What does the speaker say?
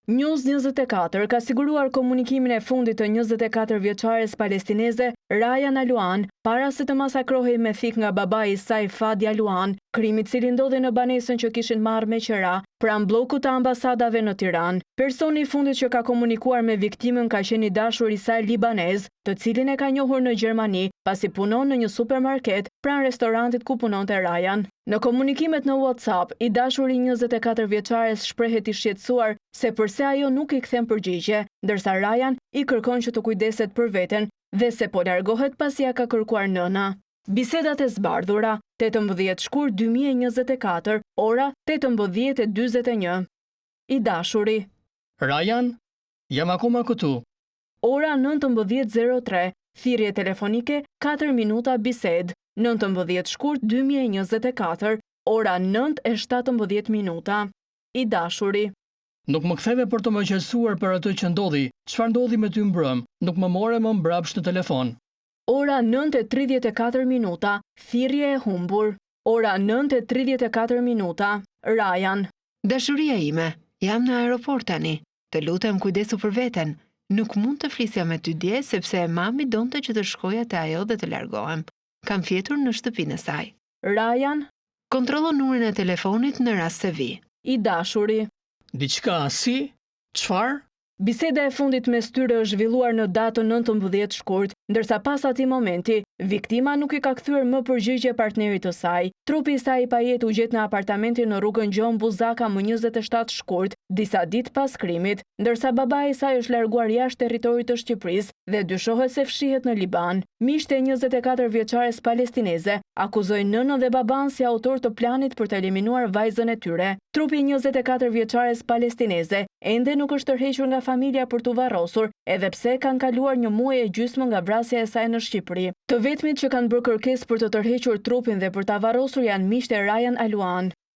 News 24 ka siguruar komunikimin e fundit të 24 vjeçares palestineze Rayan Aluan para se të masakrohej me thik nga babai i saj Fadi Aluan, krimi i cili ndodhi në banesën që kishin marrë me qera pranë bllokut të ambasadave në Tiranë. Personi i fundit që ka komunikuar me viktimën ka qenë i dashuri i saj libanez, të cilin e ka njohur në Gjermani pasi punon në një supermarket pranë restorantit ku punonte Rayan. Në komunikimet në WhatsApp, i dashuri 24 vjeçares shprehet i shqetësuar se pse ajo nuk i kthen përgjigje, ndërsa Rayan i kërkon që të kujdeset për veten dhe se po largohet pasi ja ka kërkuar nëna. Bisedat e zbardhura, 18 shkurt 2024, ora 18:41. I dashuri. Rayan, jam akoma këtu. Ora 19:03, thirrje telefonike 4 minuta bised. 19 shkurt 2024, ora 9:17 minuta. I dashuri. Nuk më ktheve për të më qetësuar për atë që ndodhi. Çfarë ndodhi me ty mbrëm? Nuk më more më mbrapsht në telefon. Ora 9:34 minuta, thirrje e humbur. Ora 9:34 minuta, Rayan. Dashuria ime, jam në aeroport tani. Të lutem kujdesu për veten. Nuk mund të flisja me ty dje sepse mami donte që të shkoja te ajo dhe të largohem. Kam fjetur në shtëpinë e saj. Rayan. Kontrollo numrin e telefonit në rast se vi. I dashuri. Diçka si? Çfarë? Biseda e fundit mes tyre është zhvilluar në datën 19 shkurt, ndërsa pas atij momenti, viktima nuk i ka kthyer më përgjigje partnerit të saj. Trupi i saj i pajetë u gjet në apartamentin në rrugën Gjon Buzaka më 27 shkurt, disa ditë pas krimit, ndërsa babai i saj është larguar jashtë territorit të Shqipërisë dhe dyshohet se fshihet në Liban. Miqtë e 24 vjeçares palestineze akuzojnë nënën dhe baban si autor të planit për të eliminuar vajzën e tyre. Trupi i 24 vjeçares palestineze ende nuk është tërhequr nga familja për t'u varrosur, edhe pse kanë kaluar një muaj e gjysmë nga vrasja e saj në Shqipëri. Të vetmit që kanë bërë kërkesë për të tërhequr trupin dhe për ta varrosur janë miqtë e Rayan Aluan.